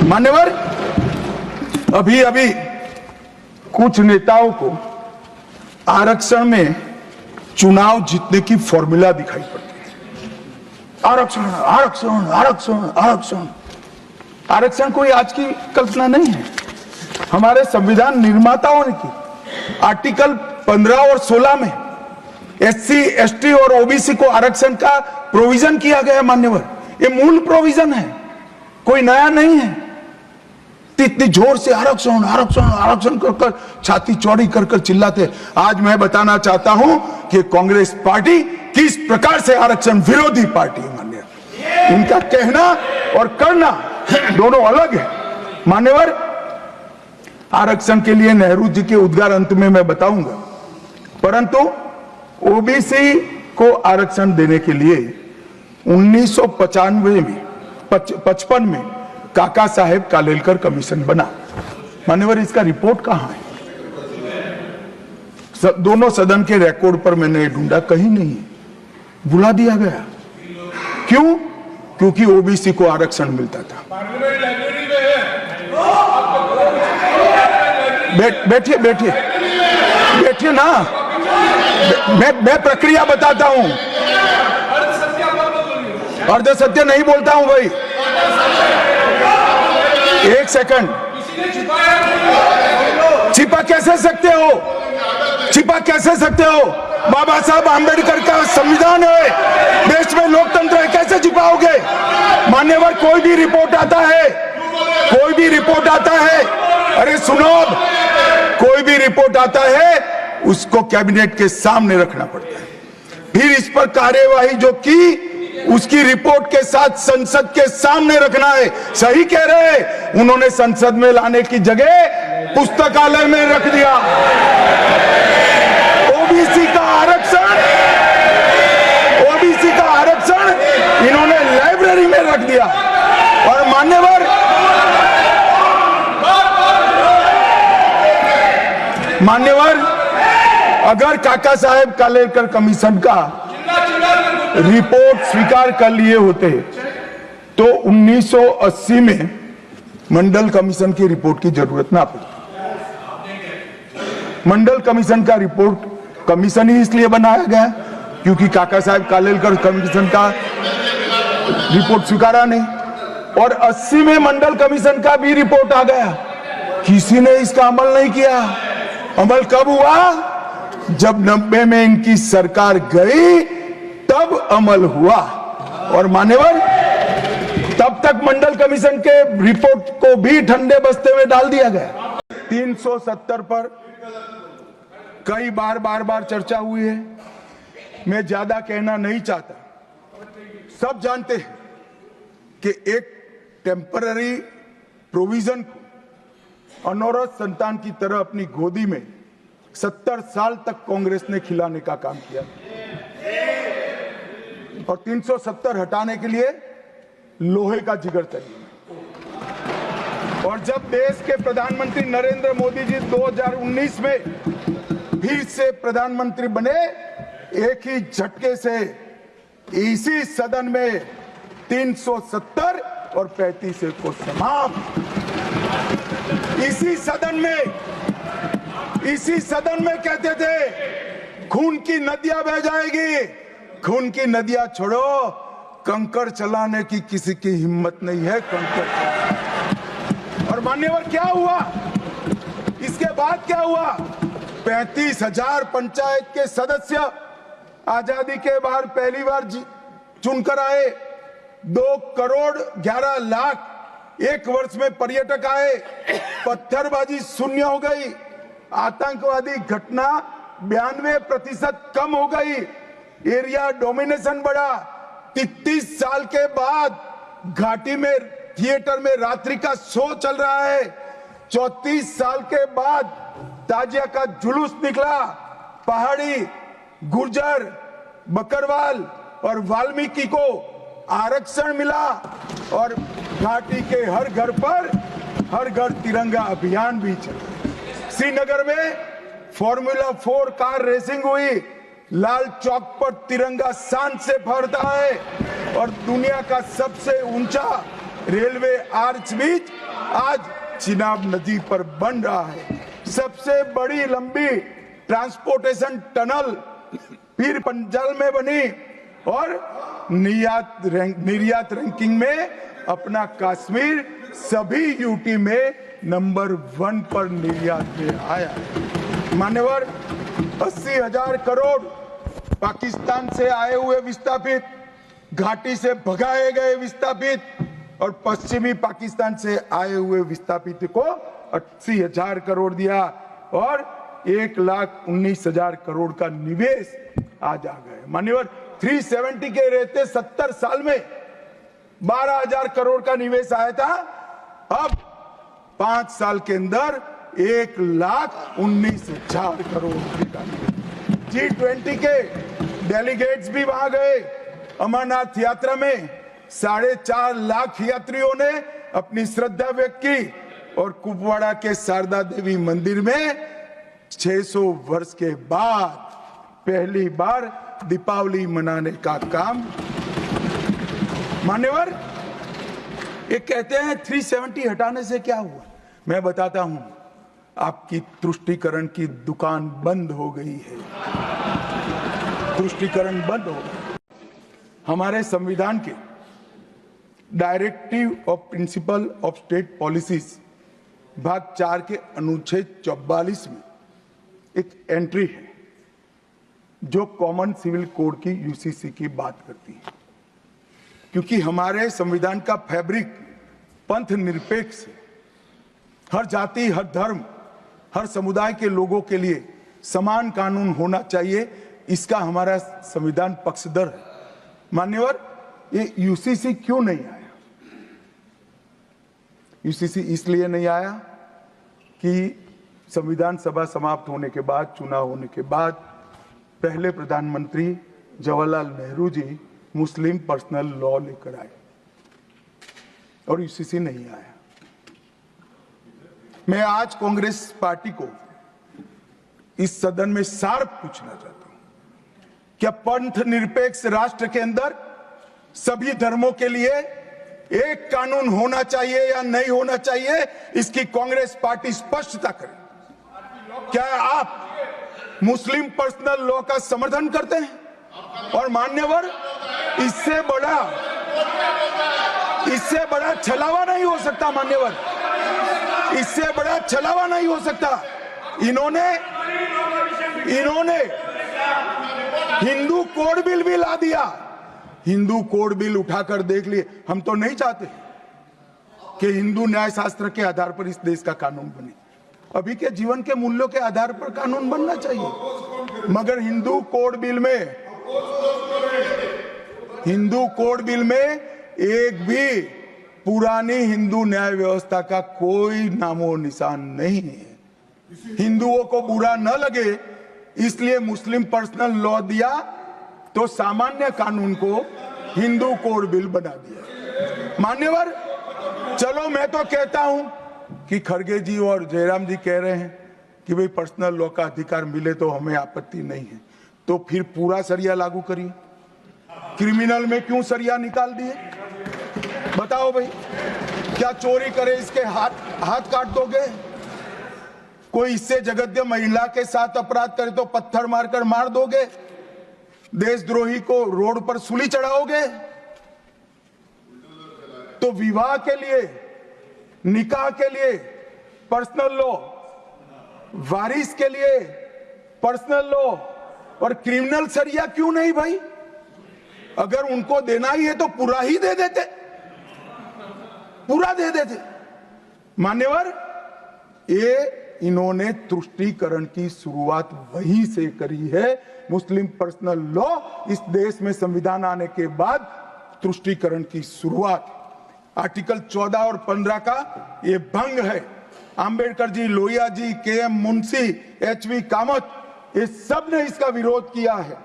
मान्यवर, अभी अभी कुछ नेताओं को आरक्षण में चुनाव जीतने की फॉर्मूला दिखाई पड़ती है। आरक्षण आरक्षण आरक्षण आरक्षण। आरक्षण कोई आज की कल्पना नहीं है, हमारे संविधान निर्माताओं ने की। आर्टिकल 15 और 16 में एससी, एसटी और ओबीसी को आरक्षण का प्रोविजन किया गया। मान्यवर, ये मूल प्रोविजन है, कोई नया नहीं है। इतनी जोर से आरक्षण आरक्षण आरक्षण कर छाती चौड़ी कर चिल्लाते। आज मैं बताना चाहता हूं कि कांग्रेस पार्टी किस प्रकार से आरक्षण विरोधी पार्टी है। मान्यवर, इनका कहना और करना दोनों अलग है। मान्यवर, आरक्षण के लिए नेहरू जी के उद्गार अंत में मैं बताऊंगा, परंतु ओबीसी को आरक्षण देने के लिए 1995 में 55 में काका साहेब कालेलकर कमीशन बना। मान्यवर, इसका रिपोर्ट कहां है? दोनों सदन के रिकॉर्ड पर मैंने ढूंढा, कहीं नहीं, बुला दिया गया। क्यों? क्योंकि ओबीसी को आरक्षण मिलता था। बैठिए बैठिए बैठिए ना, मैं प्रक्रिया बताता हूं। अर्ध सत्य नहीं बोलता हूं भाई। एक सेकंड, छिपा कैसे सकते हो? छिपा कैसे सकते हो? बाबा साहब आंबेडकर का संविधान है, देश में लोकतंत्र है, कैसे छिपाओगे? मान्यवर, कोई भी रिपोर्ट आता है, कोई भी रिपोर्ट आता है, अरे सुनो, कोई भी रिपोर्ट आता है उसको कैबिनेट के सामने रखना पड़ता है। फिर इस पर कार्यवाही जो की उसकी रिपोर्ट के साथ संसद के सामने रखना है। सही कह रहे हैं, उन्होंने संसद में लाने की जगह पुस्तकालय में रख दिया। ओबीसी का आरक्षण, ओबीसी का आरक्षण इन्होंने लाइब्रेरी में रख दिया। और मान्यवर, अगर काका साहेब कालेलकर कमीशन का रिपोर्ट स्वीकार कर लिए होते तो 1980 में मंडल कमीशन की रिपोर्ट की जरूरत ना पड़ती। मंडल कमीशन का रिपोर्ट कमीशन ही इसलिए बनाया गया क्योंकि काका साहेब कालेलकर कमीशन का रिपोर्ट स्वीकारा नहीं, और 80 में मंडल कमीशन का भी रिपोर्ट आ गया, किसी ने इसका अमल नहीं किया। अमल कब हुआ? जब 90 में इनकी सरकार गई तब अमल हुआ। और मान्यवर, तब तक मंडल कमीशन के रिपोर्ट को भी ठंडे बस्ते में डाल दिया गया। 370 पर कई बार चर्चा हुई है, मैं ज्यादा कहना नहीं चाहता। सब जानते हैं कि एक टेम्पररी प्रोविजन को अनौरत संतान की तरह अपनी गोदी में 70 साल तक कांग्रेस ने खिलाने का काम किया, और 370 हटाने के लिए लोहे का जिगर चाहिए। और जब देश के प्रधानमंत्री नरेंद्र मोदी जी 2019 में फिर से प्रधानमंत्री बने, एक ही झटके से इसी सदन में 370 और 35 को समाप्त। इसी सदन में कहते थे खून की नदियां बह जाएगी। खून की नदियां छोड़ो, कंकड़ चलाने की किसी की हिम्मत नहीं है। कंकड़। और मान्यवर, क्या हुआ? इसके बाद क्या हुआ? 35,000 पंचायत के सदस्य आजादी के बाद पहली बार चुनकर आए। 2 करोड़ 11 लाख एक वर्ष में पर्यटक आए। पत्थरबाजी शून्य हो गई। आतंकवादी घटना 92% कम हो गई। एरिया डोमिनेशन बढ़ा। 33 साल के बाद घाटी में थिएटर में रात्रि का शो चल रहा है। 34 साल के बाद ताजिया का जुलूस निकला। पहाड़ी, गुर्जर, बकरवाल और वाल्मीकि को आरक्षण मिला, और घाटी के हर घर पर हर घर तिरंगा अभियान भी चला। श्रीनगर में फॉर्मूला 4 कार रेसिंग हुई। लाल चौक पर तिरंगा शान से फहरता है, और दुनिया का सबसे ऊंचा रेलवे आर्च ब्रिज आज चिनाब नदी पर बन रहा है। सबसे बड़ी लंबी ट्रांसपोर्टेशन टनल पीर पंजाल में बनी और निर्यात रैंकिंग में अपना कश्मीर सभी यूटी में नंबर 1 पर निर्यात में आया है। मान्यवर, 80,000 करोड़ पाकिस्तान से आए हुए विस्थापित, घाटी से भगाए गए विस्थापित और पश्चिमी पाकिस्तान से आए हुए विस्थापित को 80,000 करोड़ दिया और 1,19,000 करोड़ का निवेश आज आ गए। मान्यवर, 370 के रहते 70 साल में 12,000 करोड़ का निवेश आया था, अब 5 साल के अंदर 1,19,000 करोड़ का निवेश। G20 के डेलीगेट्स भी वहां गए। अमरनाथ यात्रा में 4.5 लाख यात्रियों ने अपनी श्रद्धा व्यक्त की और कुपवाड़ा के शारदा देवी मंदिर में 600 वर्ष के बाद पहली बार दीपावली मनाने का काम। मान्यवर, ये कहते हैं 370 हटाने से क्या हुआ। मैं बताता हूं, आपकी तुष्टीकरण की दुकान बंद हो गई है। तुष्टीकरण बंद हो गई। हमारे संविधान के directive of principle of state policies भाग 4 के अनुच्छेद 44 में एक एंट्री है जो कॉमन सिविल कोड की यूसीसी की बात करती है। क्योंकि हमारे संविधान का फैब्रिक पंथ निरपेक्ष है, हर जाति, हर धर्म, हर समुदाय के लोगों के लिए समान कानून होना चाहिए, इसका हमारा संविधान पक्षधर है। मान्यवर, ये यूसीसी क्यों नहीं आया? यूसीसी इसलिए नहीं आया कि संविधान सभा समाप्त होने के बाद, चुनाव होने के बाद पहले प्रधानमंत्री जवाहरलाल नेहरू जी मुस्लिम पर्सनल लॉ लेकर आए और यूसीसी नहीं आया। मैं आज कांग्रेस पार्टी को इस सदन में सार्थ पूछना चाहता हूं, क्या पंथ निरपेक्ष राष्ट्र के अंदर सभी धर्मों के लिए एक कानून होना चाहिए या नहीं होना चाहिए? इसकी कांग्रेस पार्टी स्पष्टता करे। क्या आप मुस्लिम पर्सनल लॉ का समर्थन करते हैं? और मान्यवर, इससे बड़ा छलावा नहीं हो सकता। मान्यवर, इससे बड़ा छलावा नहीं हो सकता। इन्होंने हिंदू कोड बिल भी ला दिया। हिंदू कोड बिल उठाकर देख लिए। हम तो नहीं चाहते कि हिंदू न्याय शास्त्र के आधार पर इस देश का कानून बने। अभी के जीवन के मूल्यों के आधार पर कानून बनना चाहिए, मगर हिंदू कोड बिल में एक भी पुरानी हिंदू न्याय व्यवस्था का कोई नामो निशान नहीं है। हिंदुओं को बुरा न लगे इसलिए मुस्लिम पर्सनल लॉ दिया, तो सामान्य कानून को हिंदू कोड बिल बना दिया। मान्यवर, चलो मैं तो कहता हूं कि खड़गे जी और जयराम जी कह रहे हैं कि भाई पर्सनल लॉ का अधिकार मिले तो हमें आपत्ति नहीं है, तो फिर पूरा सरिया लागू करिए। क्रिमिनल में क्यों सरिया निकाल दिए? बताओ भाई, क्या चोरी करे इसके हाथ काट दोगे? कोई इससे जगद्य महिला के साथ अपराध करे तो पत्थर मारकर मार दोगे? देशद्रोही को रोड पर सूली चढ़ाओगे? तो विवाह के लिए, निकाह के लिए पर्सनल लॉ, वारिस के लिए पर्सनल लॉ और क्रिमिनल सरिया क्यों नहीं भाई? अगर उनको देना ही है तो पूरा ही दे देते, पूरा दे देते। मान्यवर, ये इन्होंने तुष्टीकरण की शुरुआत वहीं से करी है। मुस्लिम पर्सनल लॉ इस देश में संविधान आने के बाद तुष्टीकरण की शुरुआत। आर्टिकल 14 और 15 का ये भंग है। Ambedkar ji, Lohia ji, K M Munshi, H V Kamath, ये सब ने इसका विरोध किया है।